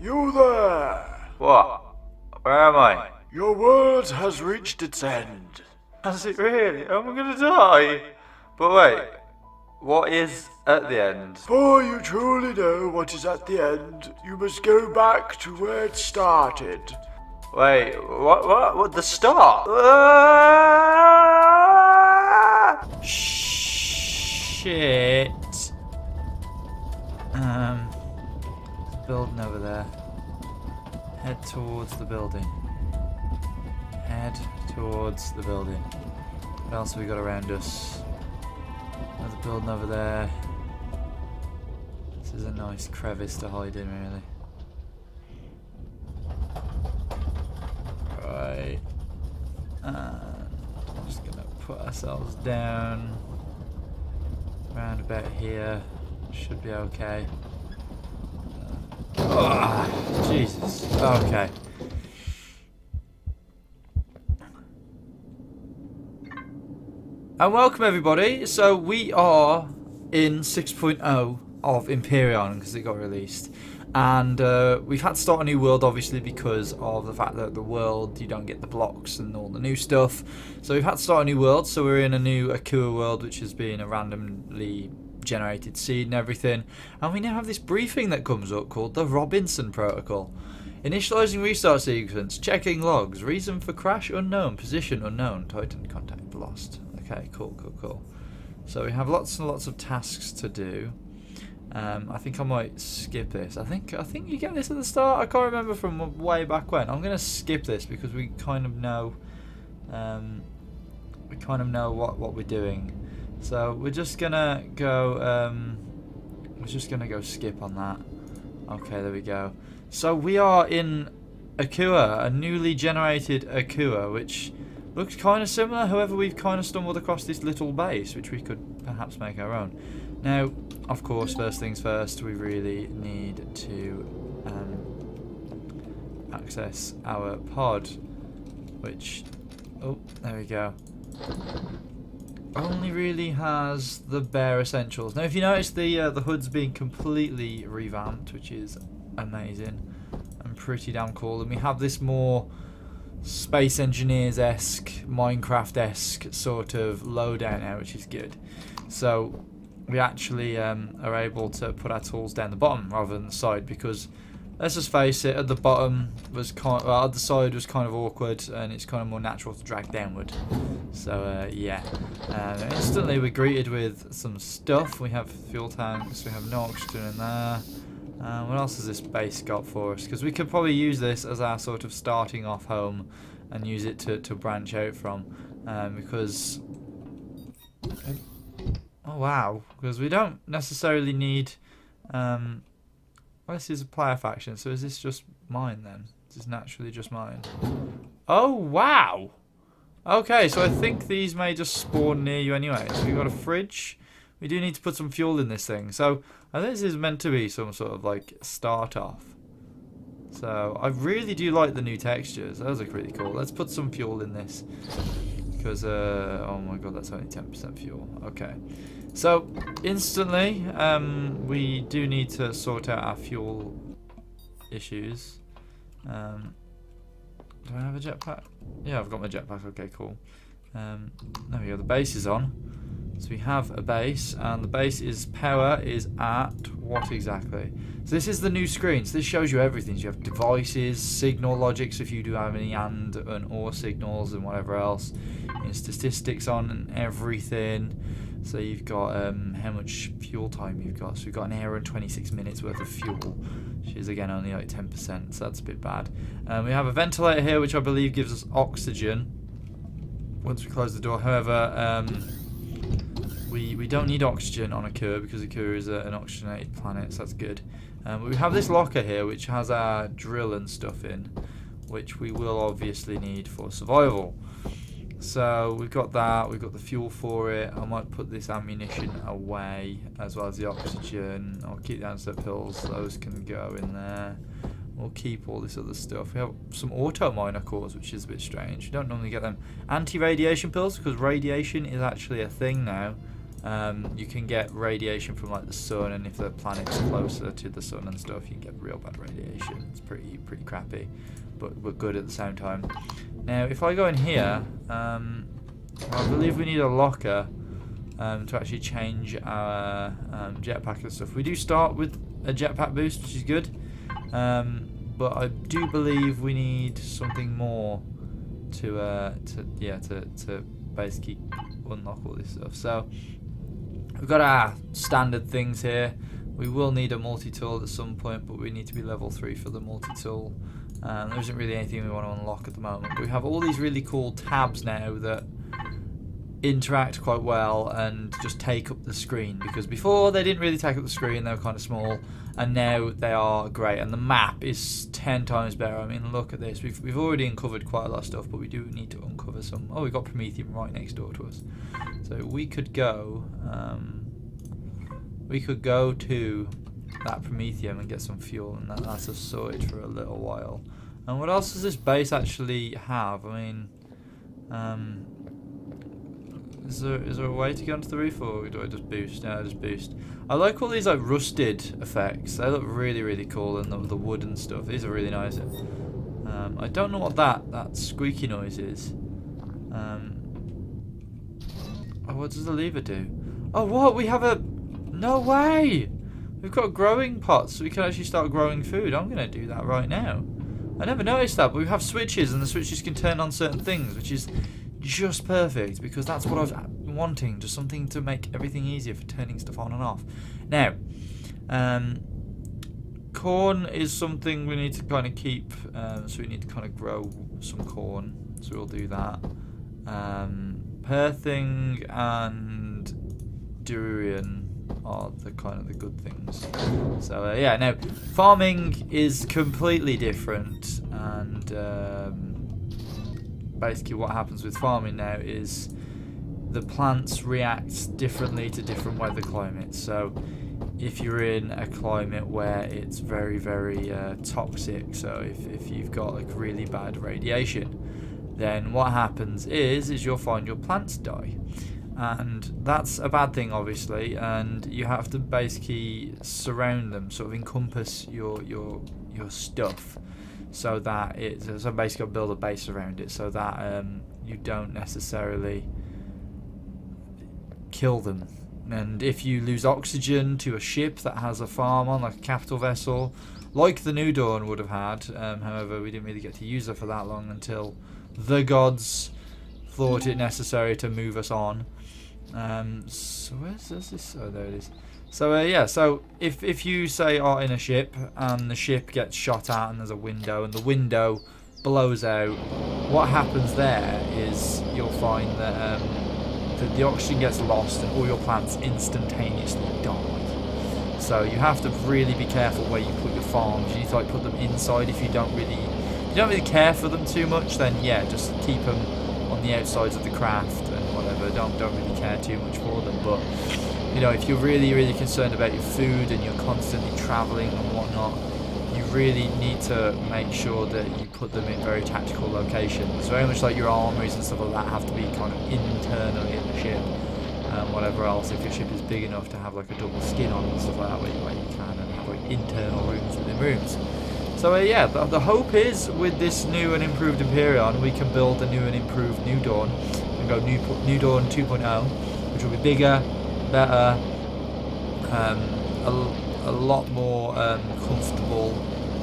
You there! What? Where am I? Your world has reached its end. Has it really? Am I gonna die? But wait, what is at the end? Before you truly know what is at the end, you must go back to where it started. Wait, what? The start? Shit. Building over there. Head towards the building. Head towards the building. What else have we got around us? Another building over there. This is a nice crevice to hide in, really. Right. And I'm just gonna put ourselves down. Round about here. Should be okay. Oh, Jesus. Okay. And welcome everybody. So we are in 6.0 of Empyrion because it got released. And we've had to start a new world obviously because of the fact that the world, you don't get the blocks and all the new stuff. So we've had to start a new world. So we're in a new Akua world, which has been a randomly generated seed and everything, and we now have this briefing that comes up called the Robinson Protocol. Initializing restart sequence, checking logs, reason for crash unknown, position unknown, Titan contact lost. Okay, cool. So we have lots and lots of tasks to do. I think I might skip this. I think you get this at the start. I can't remember from way back when. I'm gonna skip this because we kind of know what we're doing. So we're just gonna go skip on that. Okay, there we go. So we are in Akua, a newly generated Akua, which looks kind of similar. However, we've kind of stumbled across this little base, which we could perhaps make our own. Now, of course, first things first, we really need to access our pod, which, oh, there we go. Only really has the bare essentials. Now, if you notice, the hood's been completely revamped, which is amazing and pretty damn cool. And we have this more Space Engineers-esque, Minecraft-esque sort of loadout now, which is good. So we actually are able to put our tools down the bottom rather than the side, because let's just face it, at the bottom was at the side was kind of awkward, and it's kind of more natural to drag downward. So yeah, instantly we're greeted with some stuff. We have fuel tanks, we have no oxygen in there. What else has this base got for us? Because we could probably use this as our sort of starting off home and use it to branch out from. Because oh wow, because we don't necessarily need. Well, this is a player faction, so is this just mine then? Is this naturally just mine? Oh wow! Okay, so I think these may just spawn near you anyway. So we've got a fridge. We do need to put some fuel in this thing. So I think this is meant to be some sort of like start off. So I really do like the new textures. Those look really cool. Let's put some fuel in this. Because, oh my god, that's only 10% fuel. Okay. So, instantly, we do need to sort out our fuel issues. Do I have a jetpack? Yeah, I've got my jetpack. Okay, cool. There we go. The base is on. So we have a base, and the base is power is at what exactly? So this is the new screen. So this shows you everything. So you have devices, signal logic, so if you do have any and or signals and whatever else. Statistics on and everything. So you've got how much fuel time you've got. So we've got an hour and 26 minutes worth of fuel, which is again only like 10%, so that's a bit bad. We have a ventilator here, which I believe gives us oxygen once we close the door. However, we don't need oxygen on Akua because Akua is an oxygenated planet, so that's good. But we have this locker here, which has our drill and stuff in, which we will obviously need for survival. So we've got that, we've got the fuel for it. I might put this ammunition away as well as the oxygen. I'll keep the antidote pills, those can go in there. We'll keep all this other stuff. We have some auto miner cores, which is a bit strange. You don't normally get them. Anti-radiation pills, because radiation is actually a thing now. You can get radiation from like the sun, and if the planet's closer to the sun and stuff, you can get real bad radiation. It's pretty crappy, but good at the same time. Now, if I go in here, I believe we need a locker to actually change our jetpack and stuff. We do start with a jetpack boost, which is good, but I do believe we need something more to basically unlock all this stuff. So we've got our standard things here. We will need a multi-tool at some point, but we need to be level 3 for the multi-tool. There isn't really anything we want to unlock at the moment. But we have all these really cool tabs now that interact quite well and just take up the screen, because before they didn't really take up the screen, they were kind of small, and now they are great, and the map is 10 times better. I mean, look at this. We've already uncovered quite a lot of stuff, but we do need to uncover some. Oh, we've got Prometheum right next door to us, so we could go to that Prometheum and get some fuel, and that's us sorted for a little while. And what else does this base actually have? I mean, is there a way to get onto the roof, or do I just boost? No, I just boost. I like all these like rusted effects. They look really cool, and the wood and stuff. These are really nice. I don't know what that squeaky noise is. Oh, what does the lever do? Oh, what? We have a... No way! We've got growing pots, so we can actually start growing food. I'm going to do that right now. I never noticed that, but we have switches, and the switches can turn on certain things, which is just perfect, because that's what I was wanting, just something to make everything easier for turning stuff on and off. Now, corn is something we need to kind of keep, so we need to kind of grow some corn, so we'll do that. Perthing and durian are the kind of the good things. So yeah, now farming is completely different, and basically what happens with farming now is the plants react differently to different weather climates. So if you're in a climate where it's very toxic, so if you've got like really bad radiation, then what happens is you'll find your plants die, and that's a bad thing, obviously, and you have to basically surround them, sort of encompass your stuff, so that so basically build a base around it, so that you don't necessarily kill them. And if you lose oxygen to a ship that has a farm on, like a capital vessel, like the New Dawn would have had, however we didn't really get to use her for that long until the gods thought it necessary to move us on. So where's this? Oh, there it is. So yeah, so if you say are in a ship and the ship gets shot at and there's a window and the window blows out, what happens there is you'll find that the oxygen gets lost and all your plants instantaneously die. So you have to really be careful where you put your farms. You need to like put them inside if you don't really care for them too much. Then yeah, just keep them on the outsides of the craft and whatever. Don't really care too much for them. But you know, if you're really concerned about your food and you're constantly traveling and whatnot, you really need to make sure that you put them in very tactical locations. Very much like your armories and stuff like that have to be kind of internally in the ship. Whatever else, if your ship is big enough to have like a double skin on and stuff like that, where you can, and have like internal rooms within rooms. So yeah, the hope is with this new and improved Empyrion, we can build a new and improved New Dawn and go New Dawn 2.0, which will be bigger, better, a lot more comfortable,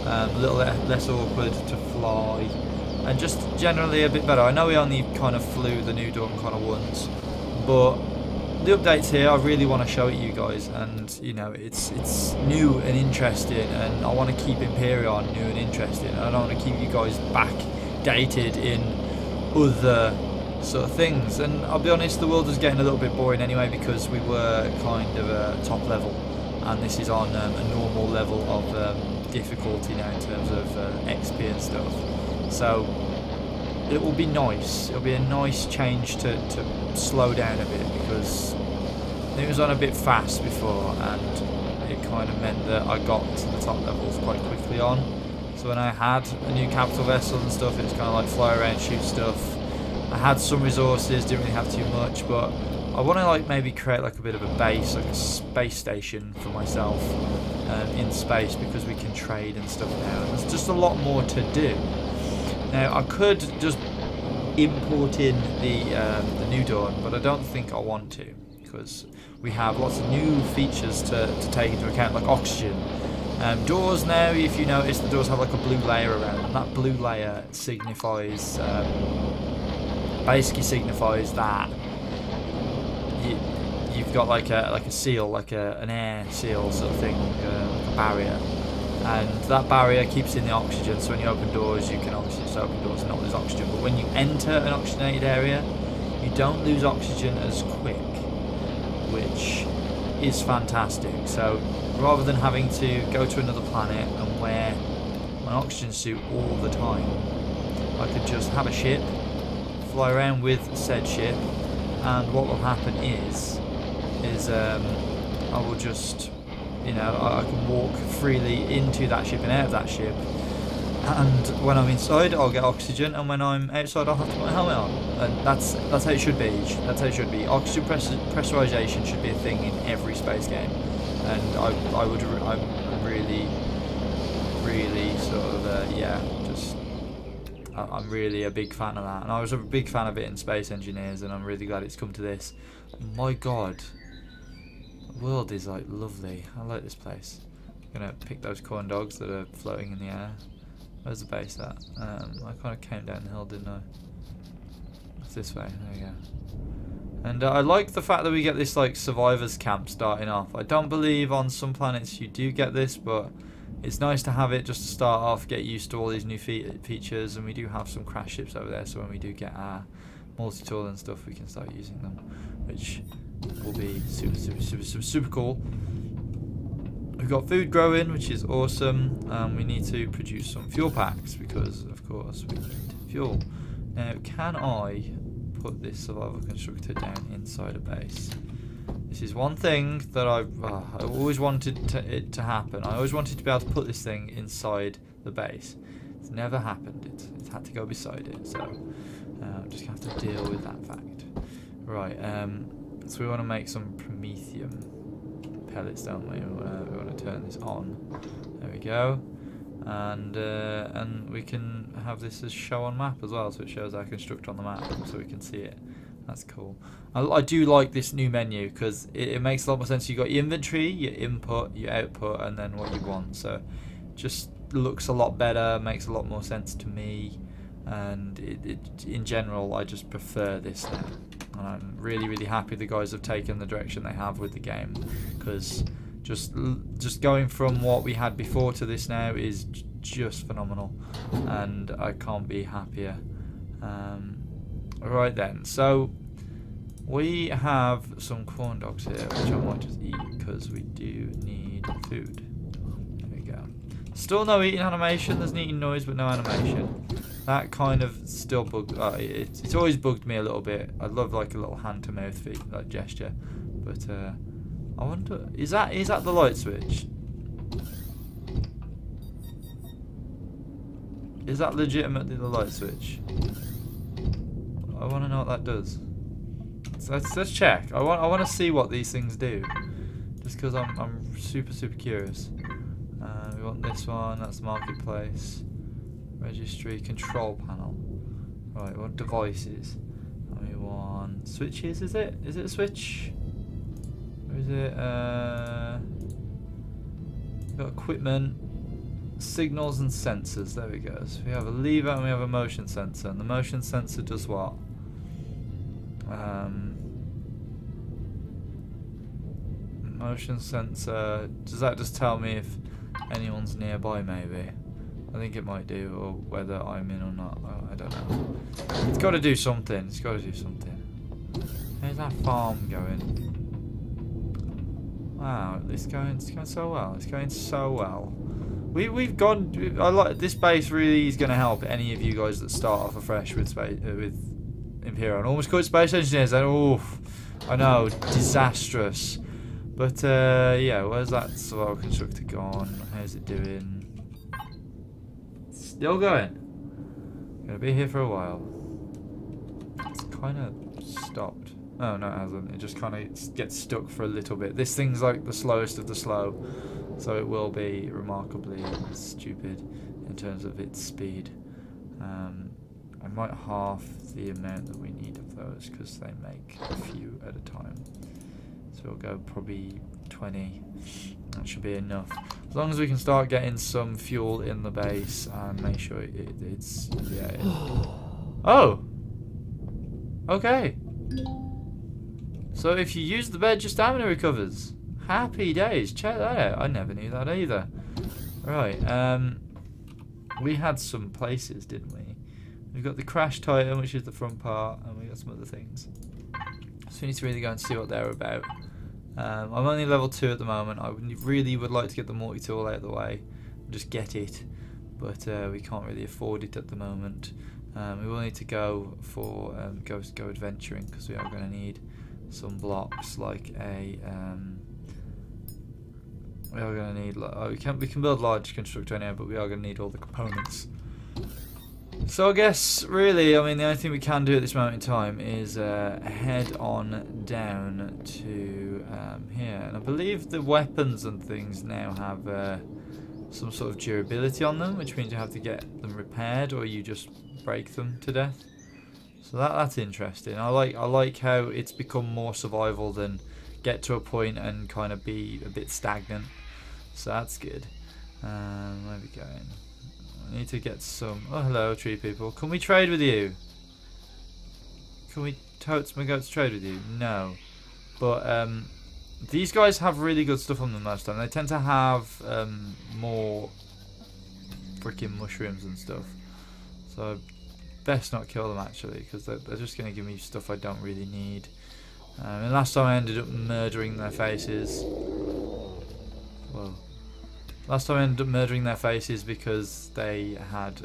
a little less awkward to fly, and just generally a bit better. I know we only kind of flew the New Dawn kind of once, but the updates here I really want to show it you guys, and you know, it's new and interesting, and I want to keep Empyrion new and interesting, and I don't want to keep you guys backdated in other sort of things. And I'll be honest, the world was getting a little bit boring anyway, because we were kind of a top level, and this is on a normal level of difficulty now in terms of XP and stuff. So it will be nice. It'll be a nice change to slow down a bit, because it was on a bit fast before, and it kind of meant that I got to the top levels quite quickly on. So when I had a new capital vessel and stuff, it was kind of like fly around, shoot stuff. I had some resources, didn't really have too much, but I I want to like maybe create like a bit of a base, like a space station for myself in space, because we can trade and stuff now. And there's just a lot more to do. Now I could just import in the New Dawn, but I don't think I want to, because we have lots of new features to take into account, like oxygen. Doors now, if you notice, the doors have like a blue layer around them. That blue layer signifies, basically signifies that you've got like a seal, like an air seal sort of thing, like a barrier. And that barrier keeps in the oxygen, so when you open doors, you can obviously just open doors and not lose oxygen. But when you enter an oxygenated area, you don't lose oxygen as quick, which is fantastic. So rather than having to go to another planet and wear an oxygen suit all the time, I could just have a ship, fly around with said ship, and what will happen is I will just, you know, I can walk freely into that ship and out of that ship, and when I'm inside I'll get oxygen, and when I'm outside I'll have to put my helmet on. And that's how it should be. That's how it should be. Oxygen pressurization should be a thing in every space game, and I'm really sort of yeah, just I'm really a big fan of that, and I was a big fan of it in Space Engineers, and I'm really glad it's come to this. My God, the world is like lovely. I like this place. I'm gonna pick those corn dogs that are floating in the air. Where's the base at? I kind of came down the hill, didn't I? It's this way. There we go. And I like the fact that we get this like survivors camp starting off. I don't believe on some planets you do get this, but it's nice to have it just to start off, get used to all these new features, and we do have some crash ships over there, so when we do get our multi-tool and stuff, we can start using them, which will be super cool. We've got food growing, which is awesome. We need to produce some fuel packs, because of course we need fuel. Now, can I put this survival constructor down inside a base? This is one thing that I always wanted it to happen. I always wanted to be able to put this thing inside the base. It's never happened. It's had to go beside it, so I'm just going to have to deal with that fact. Right, so we want to make some promethium pellets, don't we? We want to turn this on. There we go. And we can have this as show on map as well, so it shows our constructor on the map, so we can see it. That's cool. I do like this new menu, because it makes a lot more sense. You got your inventory, your input, your output, and then what you want. So it just looks a lot better, makes a lot more sense to me, and in general I just prefer this now. And I'm really happy the guys have taken the direction they have with the game, because just going from what we had before to this now is just phenomenal, and I can't be happier. Right then, so we have some corn dogs here, which I might just eat because we do need food. There we go. Still no eating animation. There's an eating noise, but no animation. That kind of still bugged. It's always bugged me a little bit. I'd love like a little hand to mouth like gesture, but I wonder, is that the light switch? Is that legitimately the light switch? I want to know what that does. So let's check. I want to see what these things do, just because I'm super curious. We want this one. That's marketplace, registry, control panel. Right, we want devices. And we want switches. Is it a switch? Or is it we've got equipment, signals and sensors. There we go. So we have a lever and we have a motion sensor. And the motion sensor does what? Motion sensor, does that just tell me if anyone's nearby? Maybe. I think it might do, or whether I'm in or not. I don't know. It's got to do something. It's got to do something. How's that farm going? Wow, it's going so well. It's going so well. We've gone. I like this base. Really is going to help any of you guys that start off afresh with Empyrion. Almost called Space Engineers. Oh, I know, disastrous. But yeah, where's that survival constructor gone? How's it doing? Still going. Gonna be here for a while. It's kind of stopped. Oh, no, it hasn't. It just kind of gets stuck for a little bit. This thing's like the slowest of the slow, so it will be remarkably stupid in terms of its speed. I might half the amount that we need of those because they make a few at a time. So we'll go probably 20. That should be enough. As long as we can start getting some fuel in the base and make sure it's... Yeah. Oh! Okay. So if you use the bed, your stamina recovers. Happy days. Check that out. I never knew that either. Right. We had some places, didn't we? We've got the Crash Titan, which is the front part, and we got some other things. So we need to really go and see what they're about. I'm only level 2 at the moment. I really would like to get the multi-tool out of the way. Just get it. But we can't really afford it at the moment. We will need to go for go adventuring because we are going to need some blocks like a we are going to need we can build large constructor now, but we are going to need all the components. So I guess really, I mean, the only thing we can do at this moment in time is head on down to here, and I believe the weapons and things now have some sort of durability on them, which means you have to get them repaired or you just break them to death. So that's interesting. I like how it's become more survival than get to a point and kind of be a bit stagnant. So that's good. Where are we going? I need to get some... Oh, hello, tree people. Can we trade with you? Can we totes my goats trade with you? No. But these guys have really good stuff on them most of the time. They tend to have more freaking mushrooms and stuff. So best not kill them actually, because they're just going to give me stuff I don't really need. And last time I ended up murdering their faces. Whoa. Last time I ended up murdering their faces because they had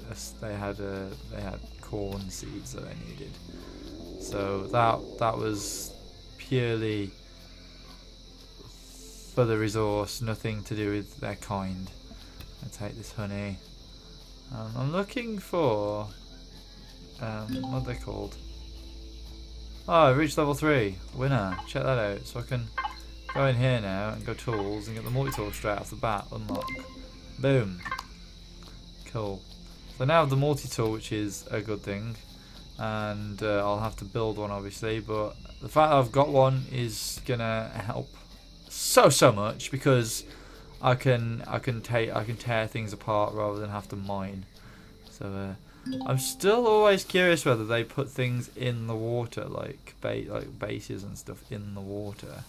corn seeds that I needed. So that was purely for the resource, nothing to do with their kind. I take this honey. I'm looking for what are they called? Oh, I reached level 3. Winner. Check that out. So I can go in here now and go tools and get the multi-tool straight off the bat. Unlock. Boom. Cool. So now I have the multi-tool, which is a good thing. And I'll have to build one obviously, but the fact that I've got one is gonna help so much because I can tear things apart rather than have to mine. So I'm still always curious whether they put things in the water, like bases and stuff in the water.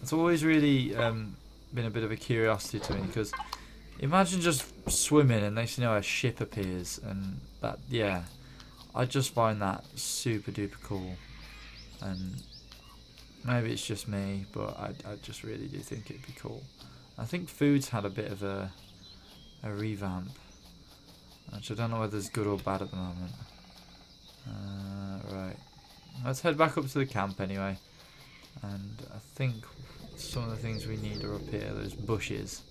It's always really been a bit of a curiosity to me, because imagine just swimming and next thing you know a ship appears, and that, yeah, I just find that super duper cool. And maybe it's just me, but I just really do think it'd be cool. I think food's had a bit of a revamp, which I don't know whether it's good or bad at the moment. Right, let's head back up to the camp anyway. And I think some of the things we need are up here, those bushes.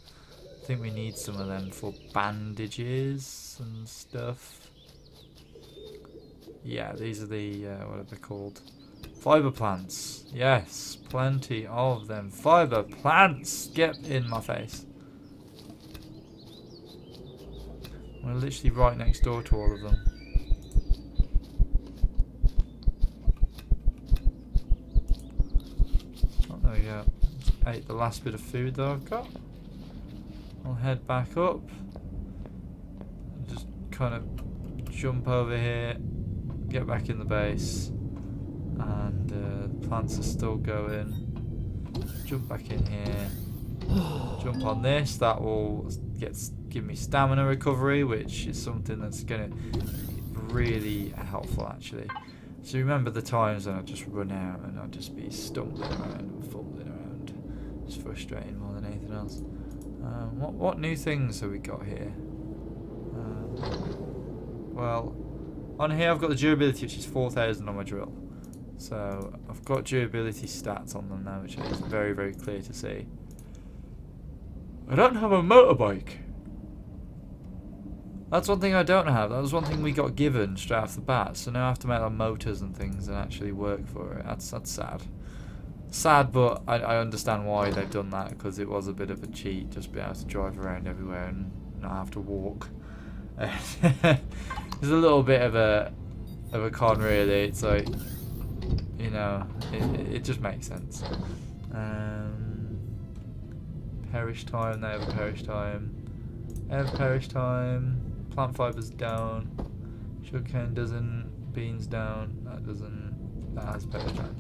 I think we need some of them for bandages and stuff. Yeah, these are the, what are they called? Fiber plants. Yes, plenty of them. Fiber plants! Get in my face. We're literally right next door to all of them. Oh, there we go. Just ate the last bit of food that I've got. I'll head back up. Just kind of jump over here. Get back in the base. And the plants are still going. Jump back in here. Jump on this. That will give me stamina recovery, which is something that's going to be really helpful actually. So remember the times when I just run out and I'll just be stumbling around and fumbling around. It's frustrating more than anything else. What new things have we got here? Well, on here I've got the durability, which is 4,000 on my drill. So I've got durability stats on them now, which is very, very clear to see. I don't have a motorbike. That's one thing I don't have. That was one thing we got given straight off the bat. So now I have to make like motors and things and actually work for it. That's sad. Sad, but I understand why they've done that, because it was a bit of a cheat, just being able to drive around everywhere and not have to walk. There's a little bit of a con, really. It's like, you know, it just makes sense. Perish time, they have a perish time. They have perish time. Plant fibers down. Sugarcane doesn't. Beans down. That doesn't. That has perish time.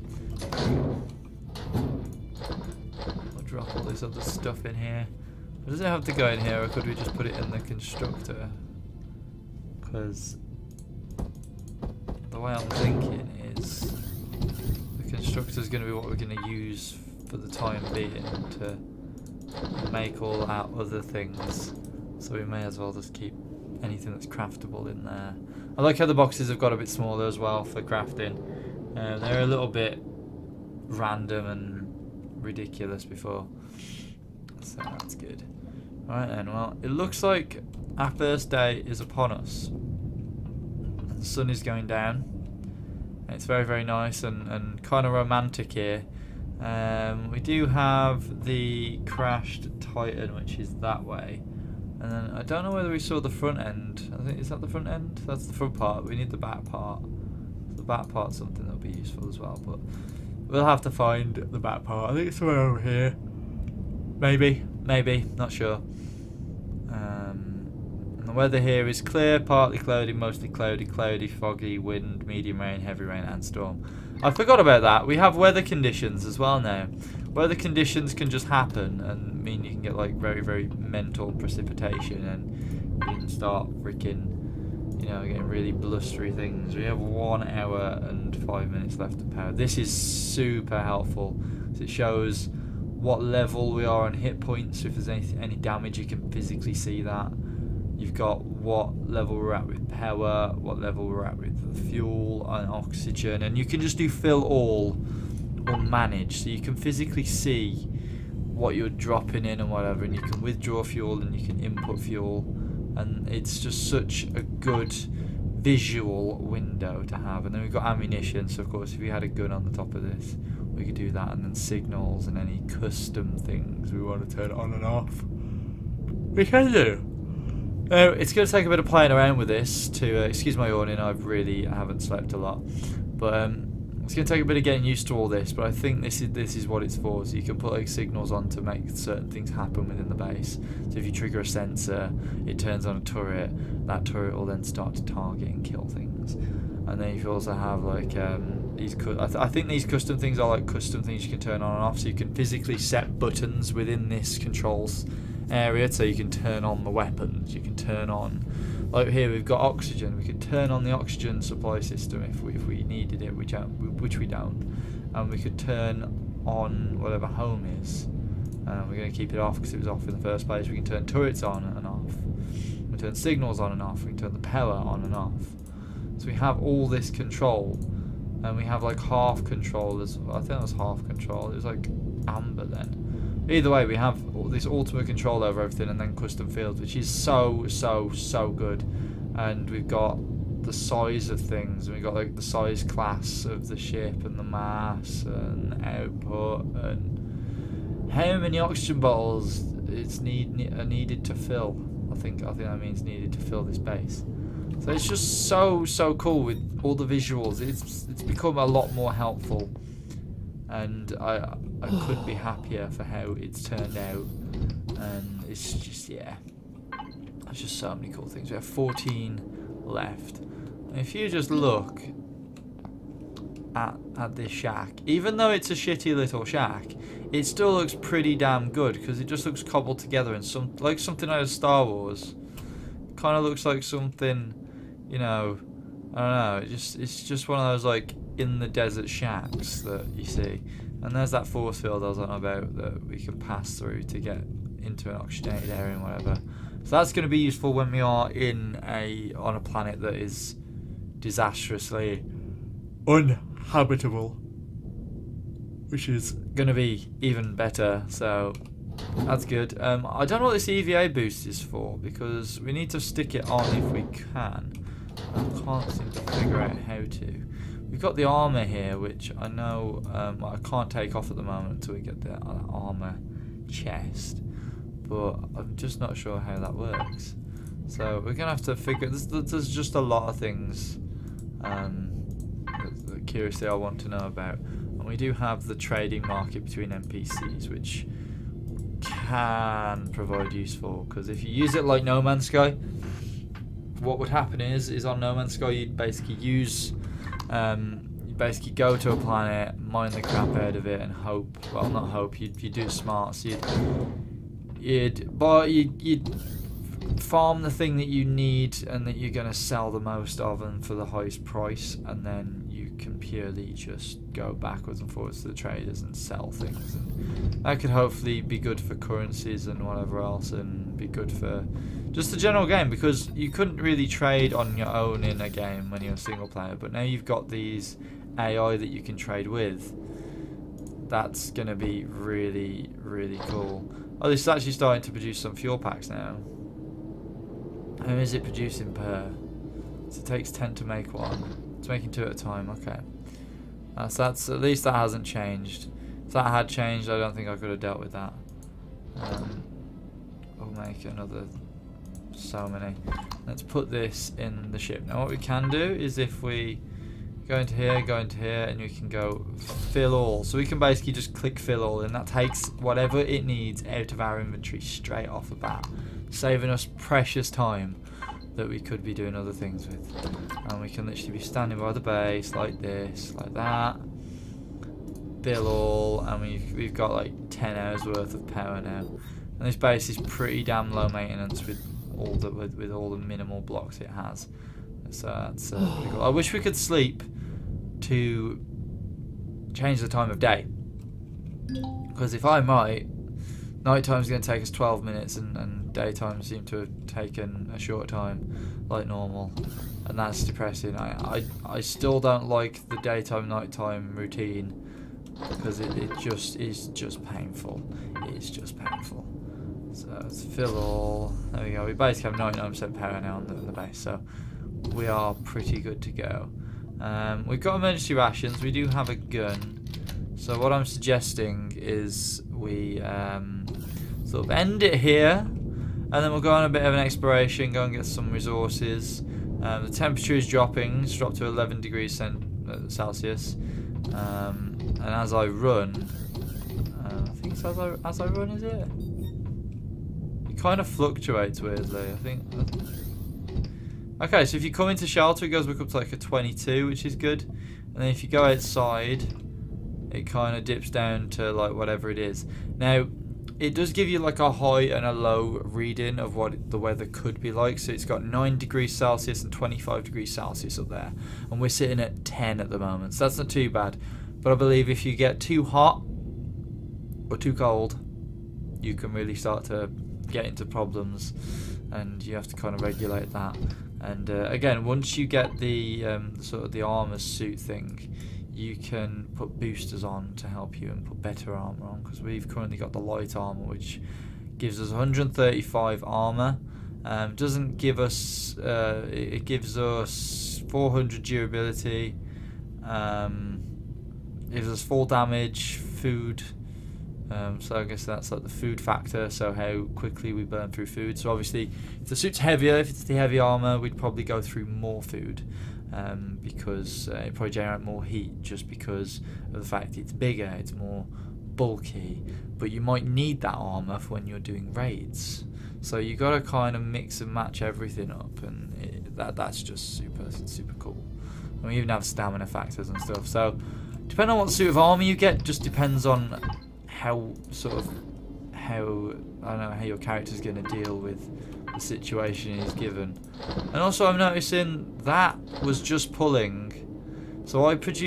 I'll drop all this other stuff in here. Does it have to go in here, or could we just put it in the constructor? Because the way I'm thinking is the constructor is going to be what we're going to use for the time being to make all our other things. So we may as well just keep anything that's craftable in there. I like how the boxes have got a bit smaller as well for crafting. They're a little bit random and ridiculous before, so that's good. Right then, well, it looks like our first day is upon us. The sun is going down. It's very, very nice and kind of romantic here. We do have the crashed Titan, which is that way. And then I don't know whether we saw the front end. I think, is that the front end? That's the front part. We need the back part. The back part's something that'll be useful as well, but we'll have to find the back part. I think it's somewhere over here. Maybe, not sure. And the weather here is clear, partly cloudy, mostly cloudy, foggy, wind, medium rain, heavy rain, and storm. I forgot about that. We have weather conditions as well now. Weather conditions can just happen and mean you can get like very, very mental precipitation, and you can start freaking, you know, getting really blustery things. We have 1 hour and 5 minutes left of power. This is super helpful. So it shows what level we are on hit points. If there's any damage, you can physically see that. You've got what level we're at with power, what level we're at with fuel and oxygen, and you can just do fill all or manage, so you can physically see what you're dropping in and whatever, and you can withdraw fuel and you can input fuel, and it's just such a good visual window to have. And then we've got ammunition, so of course if you had a gun on the top of this, we could do that, and then signals and any custom things we want to turn on and off, we can do. It's going to take a bit of playing around with this to, excuse my yawning, I haven't slept a lot, but it's going to take a bit of getting used to all this, but I think this is what it's for. So you can put like signals on to make certain things happen within the base. So if you trigger a sensor, it turns on a turret, that turret will then start to target and kill things. And then you can also have like these, I think these custom things are like custom things you can turn on and off, so you can physically set buttons within this controls area, so you can turn on the weapons, you can turn on, like here we've got oxygen, we could turn on the oxygen supply system if we needed it, which we don't, and we could turn on whatever home is. We're going to keep it off because it was off in the first place. We can turn turrets on and off, we can turn signals on and off, we can turn the power on and off. So we have all this control, and we have like half control as well. I think that was half control, it was like amber then. Either way, we have this ultimate control over everything, and then custom fields, which is so good. And we've got the size of things, and we've got like the size class of the ship, and the mass, and output, and how many oxygen bottles it's needed to fill. I think that means needed to fill this base. So it's just so cool with all the visuals. It's become a lot more helpful, and I couldn't be happier for how it's turned out. And it's just, yeah, there's just so many cool things. We have 14 left. And if you just look at this shack, even though it's a shitty little shack, it still looks pretty damn good, because it just looks cobbled together and like something out of Star Wars. Kind of looks like something, you know, I don't know. It's just one of those like in the desert shacks that you see. And there's that force field I was on about that we can pass through to get into an oxygenated area and whatever. So that's going to be useful when we are on a planet that is disastrously uninhabitable, which is going to be even better. So That's good. I don't know what this EVA boost is for, because we need to stick it on if we can. I can't seem to figure out how to. We've got the armour here, which I know I can't take off at the moment until we get the armour chest. But I'm just not sure how that works. So we're going to have to figure... There's just a lot of things that curiously I want to know about. And we do have the trading market between NPCs, which can provide useful, because if you use it like No Man's Sky, what would happen is on No Man's Sky you'd basically use you basically go to a planet, mine the crap out of it, and hope, well, not hope, you'd do it smart, so you'd farm the thing that you need and that you're going to sell the most of and for the highest price, and then you can purely just go backwards and forwards to the traders and sell things, and that could hopefully be good for currencies and whatever else, and be good for just the general game, because you couldn't really trade on your own in a game when you're a single player, but now you've got these AI that you can trade with. That's going to be really, really cool. Oh, this is actually starting to produce some fuel packs now. How is it producing per? So it takes 10 to make one. It's making 2 at a time, okay. So that's, at least that hasn't changed. If that had changed, I don't think I could have dealt with that. We'll make another, so many. Let's put this in the ship. Now what we can do is if we go into here, and we can go fill all. So we can basically just click fill all, and that takes whatever it needs out of our inventory straight off the bat, saving us precious time that we could be doing other things with. And we can literally be standing by the base like this, like that. Fill all, and we've got like 10 hours worth of power now. And this base is pretty damn low maintenance with all the minimal blocks it has. So that's pretty cool. I wish we could sleep to change the time of day, because if I'm right, night time's going to take us 12 minutes and daytime seems to have taken a short time like normal, and that's depressing. I still don't like the daytime nighttime routine, because it just is just painful. It's just painful. So let's fill all. There we go. We basically have 99% power now on the base, so we are pretty good to go. We've got emergency rations. We do have a gun. So what I'm suggesting is we sort of end it here, and then we'll go on a bit of an exploration, go and get some resources. The temperature is dropping. It's dropped to 11 degrees Celsius. And as I run, I think it's as I run, is it? It kind of fluctuates weirdly, I think. Okay, so if you come into shelter, it goes back up to like a 22, which is good. And then if you go outside, it kind of dips down to like whatever it is. Now, it does give you like a high and a low reading of what the weather could be like. So it's got 9 degrees Celsius and 25 degrees Celsius up there. And we're sitting at 10 at the moment, so that's not too bad. But I believe if you get too hot or too cold, you can really start to get into problems, and you have to kind of regulate that. And again, once you get the sort of the armor suit thing, you can put boosters on to help you and put better armor on, because we've currently got the light armor, which gives us 135 armor. Doesn't give us it gives us 400 durability, gives us 4 damage, food. So I guess that's like the food factor, so how quickly we burn through food. So obviously, if the suit's heavier, if it's the heavy armor, we'd probably go through more food, because it probably generate more heat, just because of the fact it's bigger, it's more bulky. But you might need that armor for when you're doing raids. So you got to kind of mix and match everything up, and that's just super cool. And we even have stamina factors and stuff. So depending on what suit of armor you get, just depends on how I don't know, how your character's going to deal with the situation he's given. And also I'm noticing that was just pulling. So I put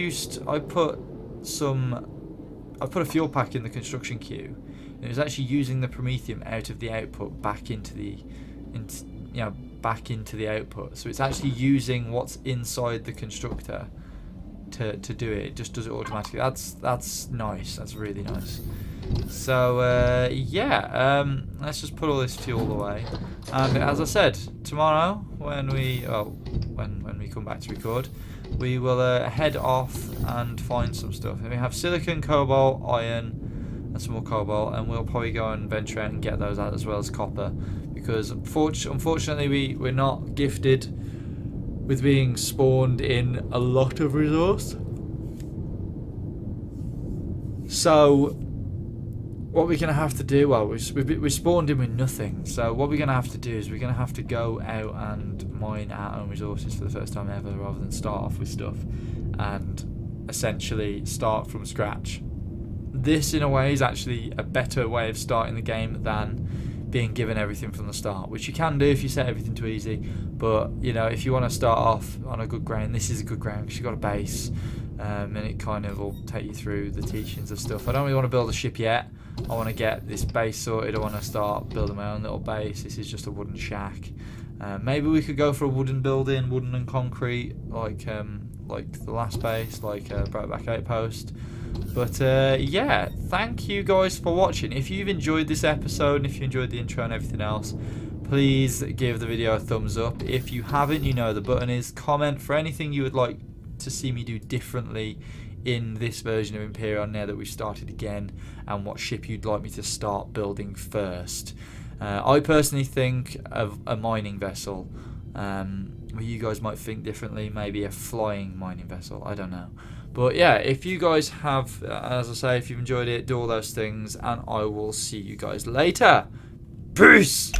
a fuel pack in the construction queue, and it was actually using the promethium out of the output back into the output. So it's actually using what's inside the constructor to do it. It just does it automatically. That's nice. That's really nice. So yeah, let's just put all this fuel away. And as I said, tomorrow when we come back to record, we will head off and find some stuff. And we have silicon, cobalt, iron, and some more cobalt, and we'll probably go and venture out and get those out, as well as copper, because unfortunately we're not gifted with being spawned in a lot of resource. So what we're going to have to do, well, we're spawned in with nothing, so what we're going to have to do is we're going to have to go out and mine our own resources for the first time ever, rather than start off with stuff and essentially start from scratch. This, in a way, is actually a better way of starting the game than being given everything from the start, which you can do if you set everything to easy. But, you know, if you want to start off on a good ground, this is a good ground because you've got a base, and it kind of will take you through the teachings of stuff. I don't really want to build a ship yet. I want to get this base sorted. I want to start building my own little base. This is just a wooden shack. Maybe we could go for a wooden building, wooden and concrete, like the last base, like Brokeback Outpost. But yeah, thank you guys for watching. If you've enjoyed this episode and if you enjoyed the intro and everything else, please give the video a thumbs up. If you haven't, you know the button is. Comment for anything you would like to see me do differently in this version of Empyrion now that we've started again, and what ship you'd like me to start building first. I personally think of a mining vessel. You guys might think differently, maybe a flying mining vessel, I don't know. But yeah, if you guys have, as I say, if you've enjoyed it, do all those things, and I will see you guys later. Peace!